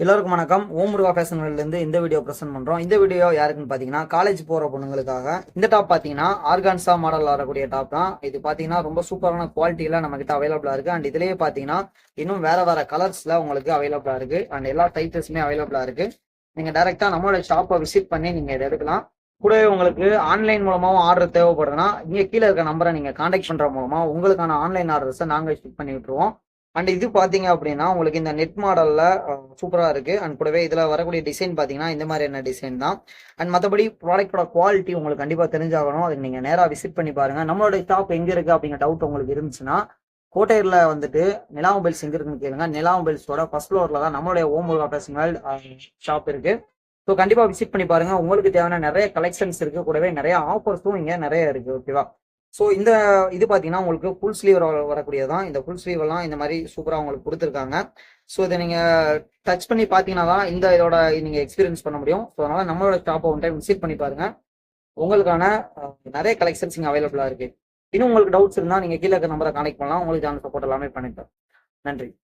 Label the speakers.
Speaker 1: எல்லாருக்கும் வணக்கம். ஓம் முருகா ஃபேஷன் வேர்ல்ட்லேருந்து இந்த வீடியோ ப்ரெசென்ட் பண்ணுறோம். இந்த வீடியோ யாருக்குன்னு பார்த்தீங்கன்னா காலேஜ் போகிற பொண்ணுங்களுக்காக. இந்த டாப் பார்த்தீங்கன்னா ஆர்கான்சா மாடல் வரக்கூடிய டாப் தான். இது பார்த்தீங்கன்னா ரொம்ப சூப்பரான குவாலிட்டியில் நம்மகிட்ட அவைலபிளாக இருக்குது. அண்ட் இதுலேயே பார்த்தீங்கன்னா இன்னும் வேறு கலர்ஸில் உங்களுக்கு அவைலபிளாக இருக்குது. அண்ட் எல்லா சைஸஸுமே அவைலபிளாக இருக்குது. நீங்கள் டேரெக்டாக நம்மளோட ஷாப்பை விசிட் பண்ணி நீங்கள் இதை எடுக்கலாம். கூடவே உங்களுக்கு ஆன்லைன் மூலமாகவும் ஆர்டர் தேவைப்படுதுன்னா இங்கே கீழே இருக்க நம்பரை நீங்கள் காண்டாக்ட் பண்ணுற மூலமாக உங்களுக்கான ஆன்லைன் ஆர்டர்ஸை நாங்கள் ஷிப் பண்ணி விட்டுருவோம். அண்ட் இது பார்த்தீங்க அப்படின்னா உங்களுக்கு இந்த நெட் மாடலில் சூப்பராக இருக்குது. அண்ட் கூடவே இதில் வரக்கூடிய டிசைன் பார்த்தீங்கன்னா இந்த மாதிரியான டிசைன் தான். அண்ட் மற்றபடி ப்ராடக்டோட குவாலிட்டி உங்களுக்கு கண்டிப்பாக தெரிஞ்சாகணும். அதுக்கு நீங்கள் நேராக விசிட் பண்ணி பாருங்கள். நம்மளோட ஷாப் எங்கே இருக்குது அப்படிங்கிற டவுட் உங்களுக்கு இருந்துச்சுன்னா கோட்டையில் வந்துட்டு நிலா மொபைல்ஸ் எங்கே இருக்குன்னு கேளுங்க. நிலா மொபைல்ஸோட ஃபர்ஸ்ட் ஃப்ளோரில் தான் நம்மளுடைய ஓம் முருகா ஃபேஷன் வேர்ல்ட் ஷாப் இருக்குது. ஸோ கண்டிப்பாக விசிட் பண்ணி பாருங்கள். உங்களுக்கு தேவையான நிறைய கலெக்ஷன்ஸ் இருக்குது. கூடவே நிறைய ஆஃபர்ஸும் இங்கே நிறைய இருக்குது. ஓகேவா? ஸோ இந்த இது பார்த்தீங்கன்னா உங்களுக்கு ஃபுல் ஸ்லீவ் வரக்கூடியதான். இந்த ஃபுல் ஸ்லீவ் எல்லாம் இந்த மாதிரி சூப்பராக உங்களுக்கு கொடுத்துருக்காங்க. ஸோ இதை நீங்கள் டச் பண்ணி பார்த்தீங்கன்னா தான் இந்த இதோட நீங்கள் எக்ஸ்பீரியன்ஸ் பண்ண முடியும். ஸோ அதனால் நம்மளோட ஷாப்பை ஒன் டைம் விசிட் பண்ணி பாருங்கள். உங்களுக்கான நிறைய கலெக்ஷன்ஸ் இங்கே அவைலபிளாக இருக்குது. இன்னும் உங்களுக்கு டவுட்ஸ் இருந்தால் நீங்கள் கீழே இருக்க நம்பரை கான்டெக்ட் பண்ணலாம். உங்களுக்கு அந்த சப்போர்ட் எல்லாமே பண்ணிட்டோம். நன்றி.